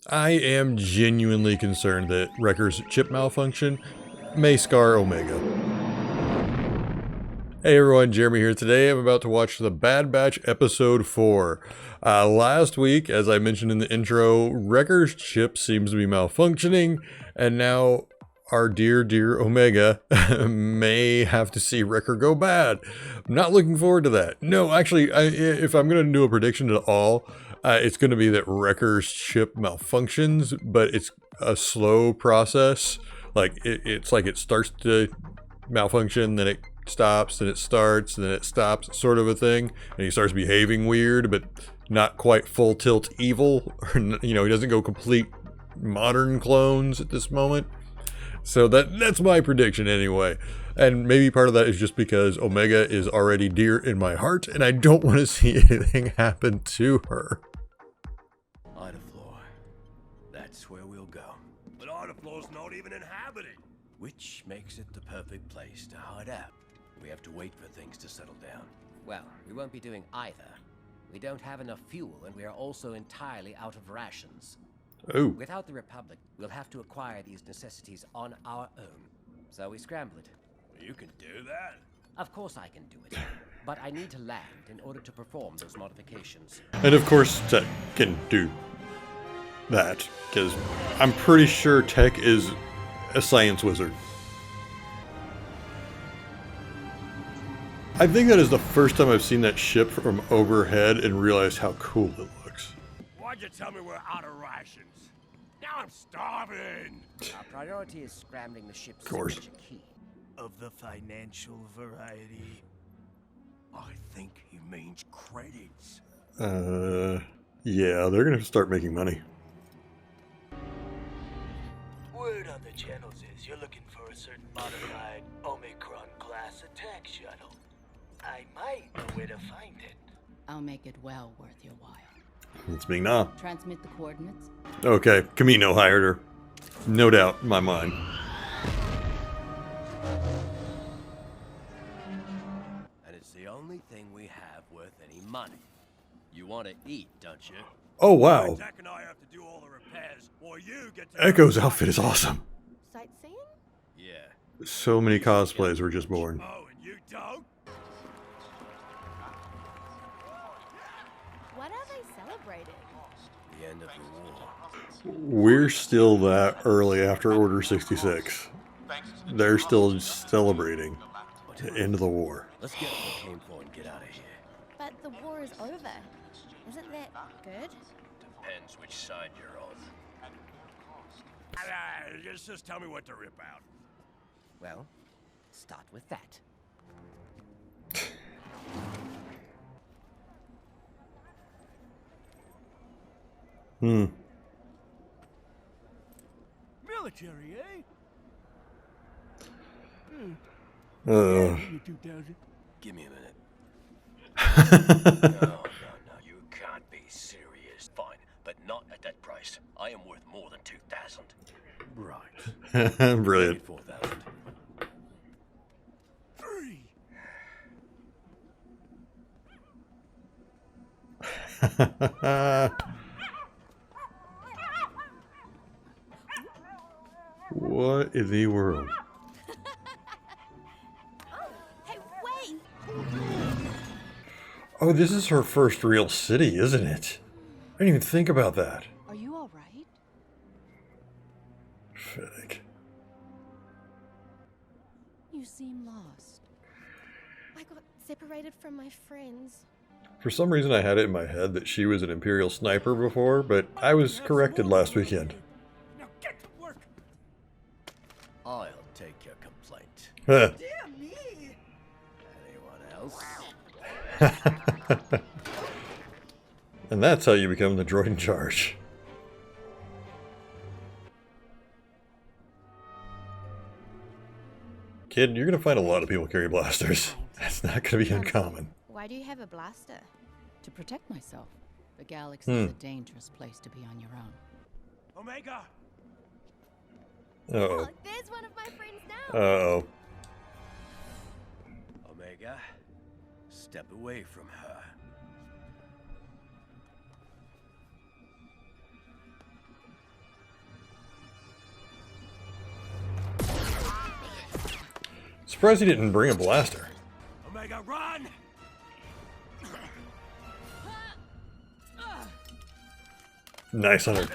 I am genuinely concerned that Wrecker's chip malfunction may scar Omega. Hey everyone, Jeremy here. Today I'm about to watch The Bad Batch Episode 4. Last week, as I mentioned in the intro, Wrecker's chip seems to be malfunctioning, and now our dear Omega may have to see Wrecker go bad. I'm not looking forward to that. No, actually, if I'm going to do a prediction at all, it's going to be that Wrecker's chip malfunctions, but it's a slow process. Like, it's like it starts to malfunction, then it stops, then it starts, then it stops, sort of a thing. And he starts behaving weird, but not quite full tilt evil. Or, he doesn't go complete modern clones at this moment. So that's my prediction anyway. And maybe part of that is just because Omega is already dear in my heart, and I don't want to see anything happen to her. Ida Floor. That's where we'll go. But Ida Floor's not even inhabited. Which makes it the perfect place to hide out. We have to wait for things to settle down. Well, we won't be doing either. We don't have enough fuel, and we are also entirely out of rations. Oh. Without the Republic, we'll have to acquire these necessities on our own. So we scramble it. You can do that. Of course I can do it. But I need to land in order to perform those modifications. And of course, Tech can do that, because I'm pretty sure Tech is a science wizard. I think that is the first time I've seen that ship from overhead and realized how cool it looks. Why'd you tell me we're out of rations? Now I'm starving! Our priority is scrambling the ship's Of course. signature key. Of the financial variety. I think he means credits. Yeah, they're gonna start making money. Word on the channels is you're looking for a certain modified Omicron-class attack shuttle. I might know where to find it. I'll make it well worth your while. It's being nah. Transmit the coordinates. Okay, Kamino hired her. No doubt in my mind. And it's the only thing we have worth any money. You want to eat, don't you? Oh wow, Jack and I have to do all the repairs, or you get to Echo's outfit is awesome. Sightseeing? Yeah. So many cosplays were just born. Oh, and you don't? What are they celebrating? The end of the war. We're still that early after Order 66. They're still celebrating the end of the war. Let's get what we came for and get out of here. But the war is over. Isn't that good? Depends which side you're on. Just tell me what to rip out. Well, start with that. Military, eh? You 2000. Give me a minute. No, you can't be serious. Fine, but not at that price. I am worth more than 2,000. Right. Brilliant. 4,000. 3. What in the world? Hey, wait! Oh, this is her first real city, isn't it? I didn't even think about that. Are you all right? Fennec. You seem lost. I got separated from my friends. For some reason I had it in my head that she was an Imperial sniper before, but I was corrected last weekend. Now get to work. I'll take your complaint. Huh. Dear me. Anyone else? And that's how you become the droid in charge. Kid, you're gonna find a lot of people carry blasters. That's not gonna be uncommon. Why do you have a blaster? To protect myself. The galaxy is a dangerous place to be on your own. Omega. Uh-oh. Oh, there's one of my friends now. Uh-oh. Omega, step away from her. Surprised he didn't bring a blaster. Omega, run! Nice, Hunter.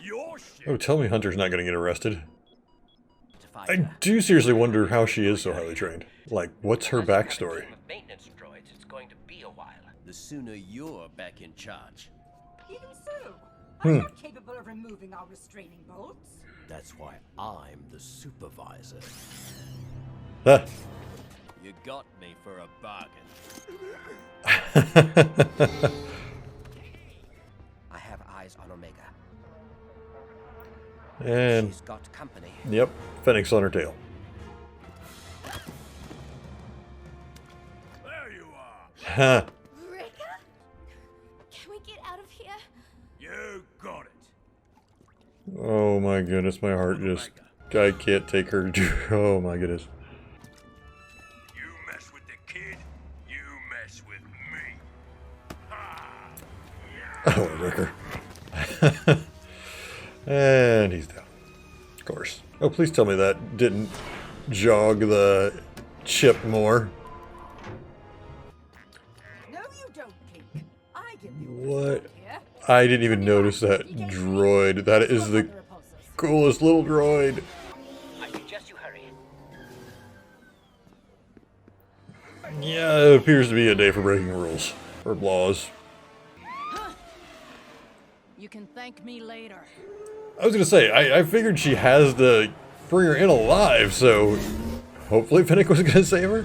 Your shit. Oh, tell me Hunter's not gonna get arrested. To fight I her. do seriously wonder how she is so highly trained. Like, what's her backstory? With maintenance droids, it's going to be a while. The sooner you're back in charge. Even so, I'm not capable of removing our restraining bolts. That's why I'm the supervisor. Ah. You got me for a bargain. I have eyes on Omega. And, She's got company. yep, Fennec's on her tail. There you are. Ha. Rika? Can we get out of here? You got it. Oh my goodness, my heart just... I can't take her. Oh my goodness. You mess with the kid, you mess with me. Ha! Oh, Ricker. And he's down. Of course. Oh, please tell me that didn't jog the chip more. No, you don't, Clink. I give you What? here. I didn't even notice that droid. That is the coolest little droid. I suggest you hurry. Yeah, it appears to be a day for breaking rules. Or laws. You can thank me later. I was gonna say, I figured she has to bring her in alive, so hopefully Fennec was gonna save her.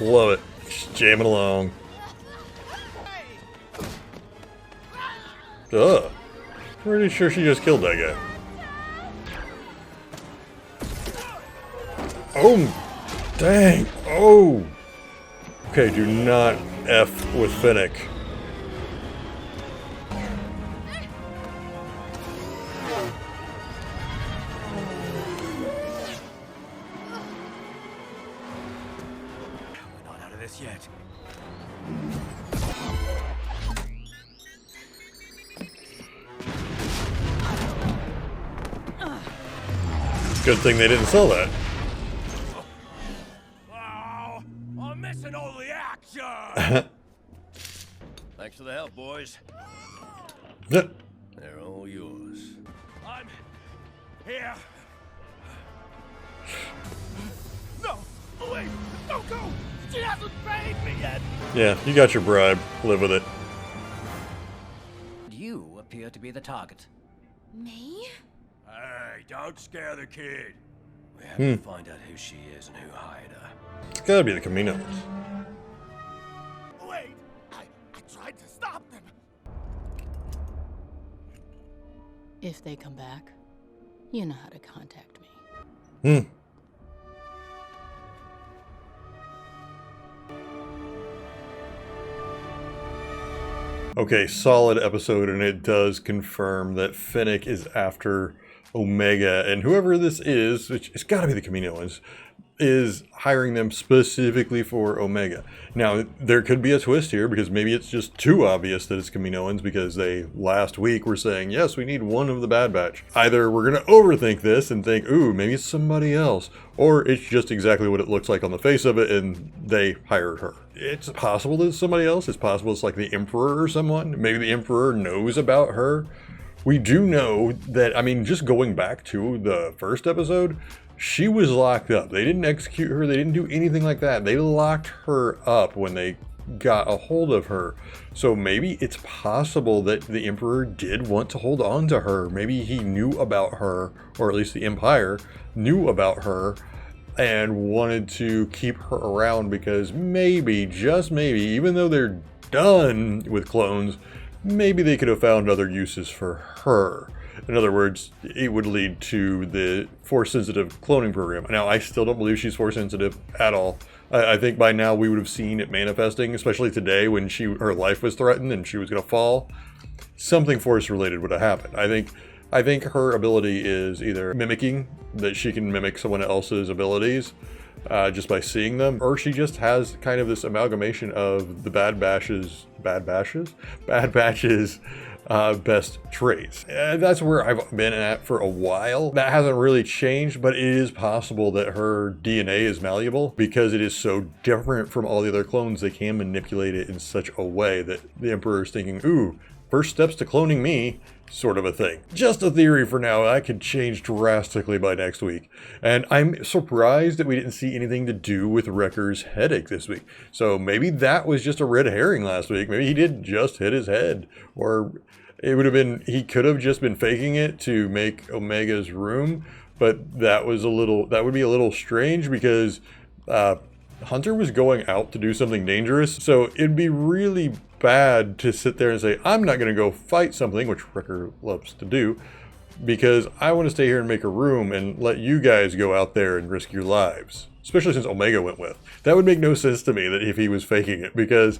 Love it. Just jamming along. Ugh. Pretty sure she just killed that guy. Oh, dang. Oh. Okay, do not F with Fennec. We're not out of this yet. Good thing they didn't sell that. Oh, I'm missing all the action. Thanks for the help, boys. Yep. They're all yours. I'm here. No, wait, don't go. She hasn't paid me yet. Yeah, you got your bribe. Live with it. You appear to be the target. Me? Hey, don't scare the kid. We have to find out who she is and who hired her. It's gotta be the Caminos. Wait, I tried to stop them. If they come back, you know how to contact me. Okay, solid episode, and it does confirm that Fennec is after Omega, and whoever this is, which it's gotta be the Kaminoans, is hiring them specifically for Omega. Now, there could be a twist here, because maybe it's just too obvious that it's Kaminoans, because they, last week, were saying, yes, we need one of the Bad Batch. Either we're gonna overthink this and think, ooh, maybe it's somebody else, or it's just exactly what it looks like on the face of it, and they hired her. It's possible that it's somebody else. It's possible it's like the Emperor or someone. Maybe the Emperor knows about her. We do know that, I mean, just going back to the first episode, she was locked up. They didn't execute her. They didn't do anything like that. They locked her up when they got a hold of her. So maybe it's possible that the Emperor did want to hold on to her. Maybe he knew about her, or at least the Empire knew about her and wanted to keep her around because maybe, just maybe, even though they're done with clones, maybe they could have found other uses for her. In other words, it would lead to the Force-sensitive cloning program. Now, I still don't believe she's Force-sensitive at all. I think by now we would have seen it manifesting, especially today when her life was threatened and she was going to fall. Something Force-related would have happened. I think her ability is either mimicking, that she can mimic someone else's abilities, just by seeing them, or she just has kind of this amalgamation of the Bad Batch's best traits. That's where I've been at for a while. That hasn't really changed, but it is possible that her DNA is malleable because it is so different from all the other clones. They can manipulate it in such a way that the Emperor is thinking, ooh, first steps to cloning me, sort of a thing. Just a theory for now. That could change drastically by next week. And I'm surprised that we didn't see anything to do with Wrecker's headache this week. So maybe that was just a red herring last week. Maybe he did just hit his head, or it would have been, he could have just been faking it to make Omega's room, but that would be a little strange because Hunter was going out to do something dangerous. So it'd be really bad to sit there and say, I'm not going to go fight something, which Wrecker loves to do, because I want to stay here and make a room and let you guys go out there and risk your lives. Especially since Omega went with. That would make no sense to me that if he was faking it, because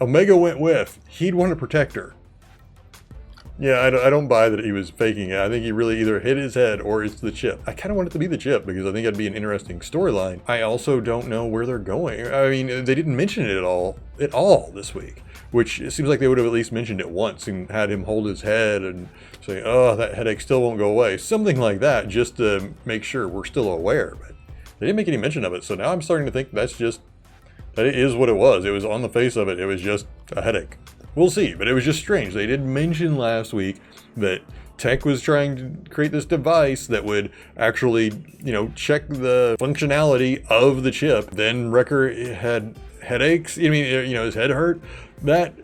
Omega went with, he'd want to protect her. Yeah, I don't buy that he was faking it. I think he really either hit his head or it's the chip. I kind of want it to be the chip because I think that'd be an interesting storyline. I also don't know where they're going. I mean, they didn't mention it at all this week, which it seems like they would have at least mentioned it once and had him hold his head and say, oh, that headache still won't go away. Something like that, just to make sure we're still aware. But they didn't make any mention of it. So now I'm starting to think that it is what it was. It was on the face of it. It was just a headache. We'll see, but it was just strange. They did mention last week that Tech was trying to create this device that would actually, check the functionality of the chip. Then Wrecker had headaches. His head hurt. Both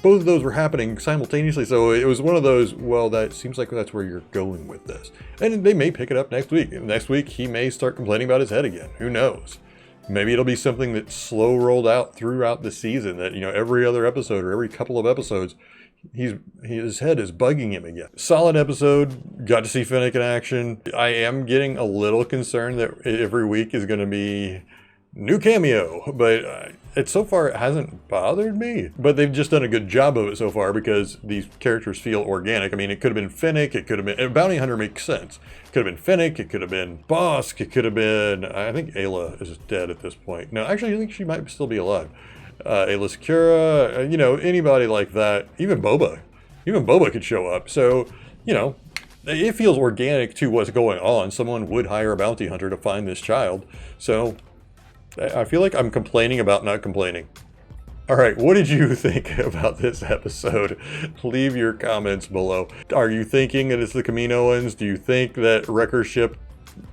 of those were happening simultaneously. So it was one of those, well, that seems like that's where you're going with this. And they may pick it up next week. Next week, he may start complaining about his head again. Who knows? Maybe it'll be something that's slow rolled out throughout the season that, every other episode or every couple of episodes, his head is bugging him again. Solid episode. Got to see Fennec in action. I am getting a little concerned that every week is going to be new cameo, but so far it hasn't bothered me. But they've just done a good job of it so far because these characters feel organic. I mean, it could have been Fennec, it could have been Bounty Hunter makes sense. It could have been Fennec, it could have been Bosk, it could have been, I think Ayla is dead at this point. No, actually I think she might still be alive. Ayla Secura, anybody like that, even Boba could show up. So, it feels organic to what's going on. Someone would hire a bounty hunter to find this child. So I feel like I'm complaining about not complaining. All right, what did you think about this episode? Leave your comments below. Are you thinking that it's the Kaminoans? Do you think that Wrecker's ship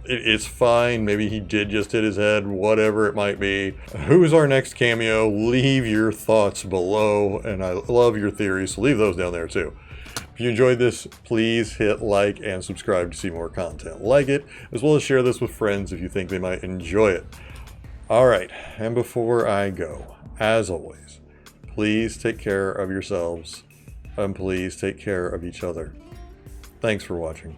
is fine? Maybe he did just hit his head, whatever it might be. Who's our next cameo? Leave your thoughts below, and I love your theories, so leave those down there too. If you enjoyed this, please hit like and subscribe to see more content like it, as well as share this with friends if you think they might enjoy it. All right, and before I go, as always, please take care of yourselves and please take care of each other. Thanks for watching.